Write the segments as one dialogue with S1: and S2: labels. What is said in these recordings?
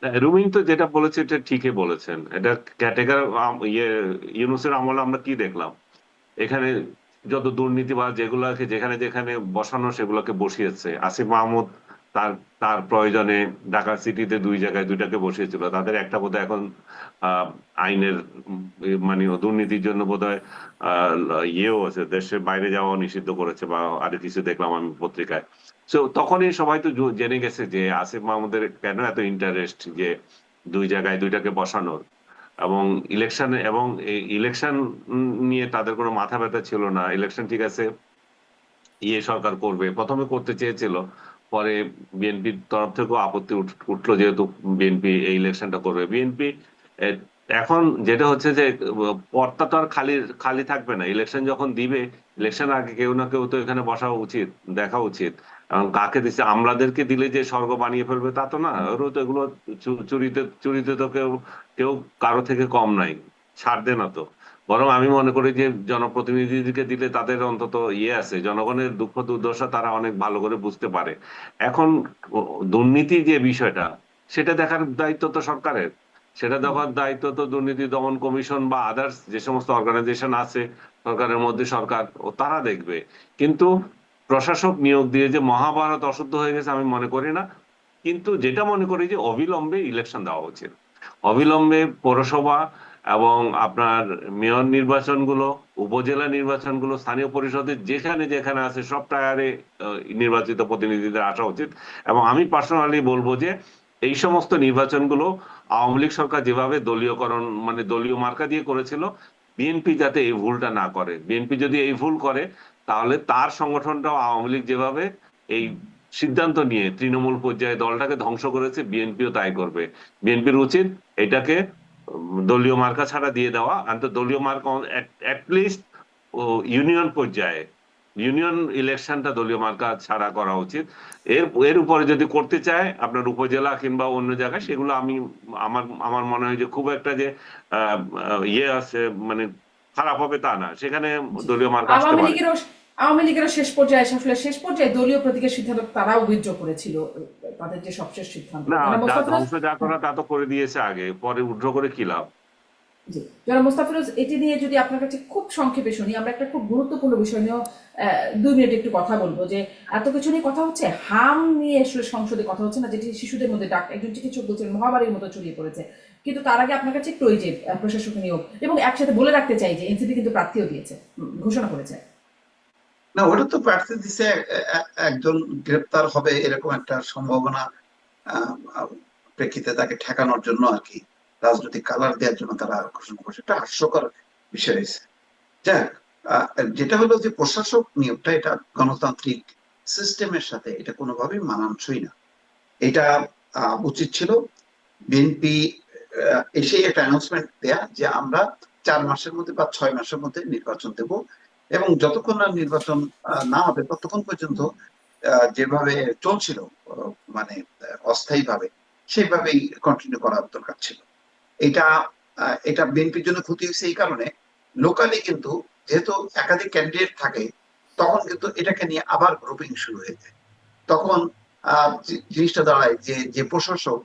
S1: রুমিন তো যেটা বলেছে এটা ঠিকই বলেছেন। এটা ক্যাটেগর ইয়ে ইউনূসের আমলে আমরা কি দেখলাম এখানে, যত দুর্নীতিবাজ যেগুলোকে যেখানে যেখানে বসানো সেগুলোকে বসিয়েছে। আসিফ মাহমুদ তার তার প্রয়োজনে ঢাকা সিটিতে দুই জায়গায় দুইটাকে বসিয়েছিল, তাদের একটা বোধহয় এখন আইনের মানে দুর্নীতির জন্য বোধহয় ইয়েও আছে, দেশের বাইরে যাওয়া নিষিদ্ধ করেছে বা আরো কিছু দেখলাম আমি পত্রিকায়। তো তখনই সবাই তো জেনে গেছে যে আসিফ মাহমুদের কেন এত ইন্টারেস্ট যে দুই জায়গায় দুইটাকে বসানোর। এবং ইলেকশনে এবং ইলেকশন নিয়ে তাদের কোনো মাথা ব্যথা ছিল না। ইলেকশন ঠিক আছে ইয়ে সরকার করবে, প্রথমে করতে চেয়েছিল, পরে বিএনপির তরফ থেকেও আপত্তি উঠলো, যেহেতু বিএনপি এই ইলেকশনটা করবে। বিএনপি এখন যেটা হচ্ছে যে পথটা তো আর খালি খালি থাকবে না। ইলেকশন যখন দিবে, ইলেকশন আগে কেউ না কেউ তো এখানে বসা উচিত, দেখা উচিত। এবং কাকে দিচ্ছে, আমলাদেরকে দিলে যে স্বর্গ বানিয়ে ফেলবে তা তো না। ওরও তো এগুলো চুরিতে চুরিতে তো কেউ কেউ কারো থেকে কম নাই, ছাড় দে না তো। বরং আমি মনে করি যে জনপ্রতিনিধিদেরকে দিলে তাদের অন্তত ইয়ে আছে, জনগণের দুঃখ দুর্দশা তারা অনেক ভালো করে বুঝতে পারে। এখন দুর্নীতি যে বিষয়টা, সেটা দেখার দায়িত্ব তো সরকারের। সেটা দেখার দায়িত্ব তো দুর্নীতি দমন কমিশন বা আদার্স যে সমস্ত অর্গানাইজেশন আছে সরকারের মধ্যে, সরকার ও তারা দেখবে। কিন্তু প্রশাসক নিয়োগ দিয়ে যে মহাভারত অশুদ্ধ হয়ে গেছে আমি মনে করি না। কিন্তু যেটা মনে করি যে অবিলম্বে ইলেকশন দেওয়া উচিত। অবিলম্বে পৌরসভা এবং আপনার মেয়র নির্বাচনগুলো, উপজেলা নির্বাচনগুলো, স্থানীয় পরিষদের যেখানে যেখানে আছে সব টায়ারে নির্বাচিত প্রতিনিধিদের আসা উচিত। এবং আমি পার্সোনালি বলবো যে এই সমস্ত নির্বাচনগুলো আওয়ামী লীগ সরকার যেভাবে দলীয়করণ মানে দলীয় মার্কা দিয়ে করেছিল, বিএনপি যাতে এই ভুলটা না করে। বিএনপি যদি এই ভুল করে তাহলে তার সংগঠনটাও আওয়ামী লীগ যেভাবে এই সিদ্ধান্ত নিয়ে তৃণমূল পর্যায়ে দলটাকে ধ্বংস করেছে, বিএনপিও তাই করবে। বিএনপির উচিত এটাকে দলীয় মার্কা ছাড়া দিয়ে দেওয়া, দলীয় মার্কা লিস্ট ও ইউনিয়ন পর্যায়ে, ইউনিয়ন ইলেকশনটা দলীয় মার্কা ছাড়া করা উচিত। এর এর উপরে যদি করতে চায় আপনার উপজেলা কিংবা অন্য জায়গায়, সেগুলো আমি আমার আমার মনে হয় যে খুব একটা যে ইয়ে আছে মানে খারাপ হবে তা না, সেখানে
S2: জি।
S1: দলীয় মার্কা আসতে
S2: আওয়ামী
S1: পারে।
S2: লীগেরও আওয়ামী লীগেরও শেষ পর্যায়ে এসে আসলে শেষ পর্যায়ে দলীয় প্রতীকের সিদ্ধান্ত তারাও উইথড্র করেছিল, তাদের যে সবশেষ সিদ্ধান্ত
S1: না,
S2: জনাব
S1: যা
S2: মোস্তাফিজ।
S1: ধ্বংস যা
S2: হ্যাঁ,
S1: করা তা তো করে দিয়েছে আগে, পরে উদ্র করে কি লাভ।
S2: জি। জনাব মোস্তাফিরোজ, এটি নিয়ে যদি আপনার কাছে খুব সংক্ষেপে শুনি, আমরা একটা খুব গুরুত্বপূর্ণ বিষয় নিয়েও 2 মিনিট একটু কথা বলবো। যে এত কিছু নিয়ে কথা হচ্ছে, হাম নিয়ে আসলে সংসদে কথা হচ্ছে না, যেটি শিশুদের মধ্যে একজন চিকিৎসক বলছেন মহামারীর মতো ছড়িয়ে পড়েছে। কিন্তু তার আগে আপনার কাছে একটু ওই যে প্রশাসক নিয়োগ, এবং একসাথে বলে রাখতে চাই যে এনসিপি কিন্তু প্রার্থীও দিয়েছে, ঘোষণা করেছে।
S3: না, ওটা তো প্রার্থী দিছে, একজন গ্রেপ্তার হবে এরকম একটা সম্ভাবনা আহ, আহ, প্রেক্ষিতে তাকে ঠেকানোর জন্য আর কি, রাজনৈতিক কালার দেওয়ার জন্য তারা ঘোষণা করছে। একটা হাস্যকর বিষয় হয়েছে। যাক, আহ, যেটা হলো যে প্রশাসক নিয়োগটা, এটা গণতান্ত্রিক সিস্টেমের সাথে এটা কোনোভাবেই মানানসই না। এটা উচিত ছিল বিএনপি এসেই একটা অ্যানাউন্সমেন্ট দেয়া যে আমরা 4 মাসের মধ্যে বা 6 মাসের মধ্যে নির্বাচন দেব, এবং যতক্ষণ না নির্বাচন না হবে ততক্ষণ পর্যন্ত যেভাবে চলছিল, মানে অস্থায়ী ভাবে, সেইভাবেই কন্টিনিউ করার দরকার ছিল। এটা এটা বিএনপির জন্য ক্ষতি হয়েছে এই কারণে, লোকালি কিন্তু যেহেতু একাধিক ক্যান্ডিডেট থাকে, তখন কিন্তু এটাকে নিয়ে আবার গ্রুপিং শুরু হয়ে যায়। তখন জিনিসটা দাঁড়ায় যে যে প্রশাসক,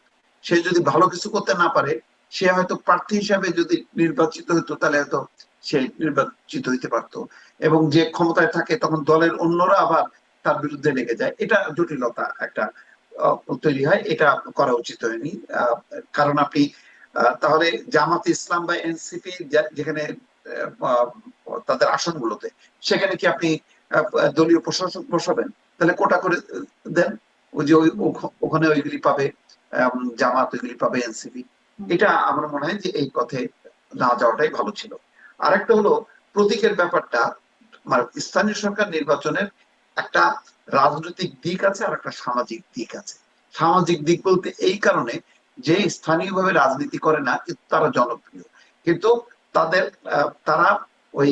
S3: সে যদি ভালো কিছু করতে না পারে, সে হয়তো প্রার্থী হিসাবে যদি নির্বাচিত হতো তাহলে হয়তো সে নির্বাচিত হইতে পারতো, এবং যে ক্ষমতায় থাকে তখন দলের অন্যরা আবার তার বিরুদ্ধে লেগে যায়। এটা জটিলতা একটা তৈরি হয়। এটা করা উচিত হয়নি। কারণ আপনি তাহলে জামাত ইসলাম বা এনসিপি যেখানে আহ, তাদের আসনগুলোতে, সেখানে কি আপনি দলীয় প্রশাসক বসাবেন? তাহলে কোটা করে দেন, ওই যে ওখানে ওইগুলি পাবে, জামাত ওইগুলি পাবে, এনসিপি। এটা আমার মনে হয় যে এই পথে না যাওয়াটাই ভালো ছিল। আরেকটা হলো প্রতীকের ব্যাপারটা। মানে স্থানীয় সরকার নির্বাচনের একটা রাজনৈতিক দিক আছে আর একটা সামাজিক দিক আছে। সামাজিক দিক বলতে এই কারণে যে স্থানীয়ভাবে রাজনীতি করে না কিন্তু তারা জনপ্রিয়, কিন্তু তাদের তারা ওই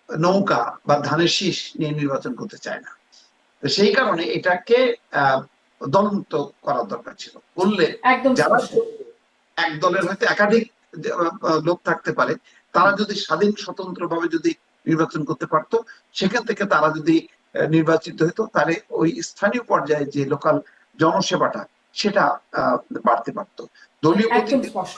S3: নৌকা বা ধানের শীষ নিয়ে নির্বাচন করতে চায় না। তো সেই কারণে এটাকে আহ দলমুক্ত করার দরকার ছিল, করলে
S2: একদম
S3: যারা
S2: স্পষ্ট।
S3: এক দলের হয়তো একাধিক লোক থাকতে পারে, তারা যদি স্বাধীন স্বতন্ত্র ভাবে যদি নির্বাচন করতে পারতো, সেখান থেকে তারা যদি নির্বাচিত হতো, তাহলে ওই স্থানীয় পর্যায়ে যে লোকাল জনসেবাটা, সেটা বাড়তে পারতো। দলীয়
S2: একদম
S3: প্রতীক
S2: স্পষ্ট,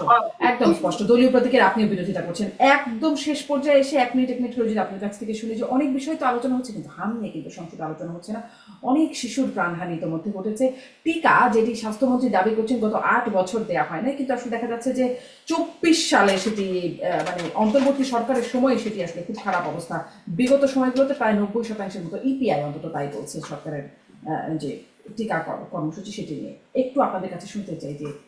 S2: একদম স্পষ্ট দলীয় প্রতীকের আপনিও বিরোধিতা করছেন। একদম শেষ পর্যায়ে এসে এক মিনিট করে যদি আপনার কাছ থেকে শুনি যে অনেক বিষয় তো আলোচনা হচ্ছে কিন্তু হাম নিয়ে কিন্তু সংসদে আলোচনা হচ্ছে না। অনেক শিশুর প্রাণহানি ইতোমধ্যে ঘটেছে। টিকা যেটি স্বাস্থ্যমন্ত্রী দাবি করছেন গত 8 বছর দেয়া হয় না, কিন্তু আসলে দেখা যাচ্ছে যে 24 সালে সেটি মানে অন্তর্বর্তী সরকারের সময় সেটি আসলে খুব খারাপ অবস্থা। বিগত সময়গুলোতে প্রায় 90% মতো ইপিআই অন্তত তাই বলছে সরকারের যে টিকা কর্মসূচি সেটি নিয়ে। একটু আপনাদের কাছে শুনতে চাই যে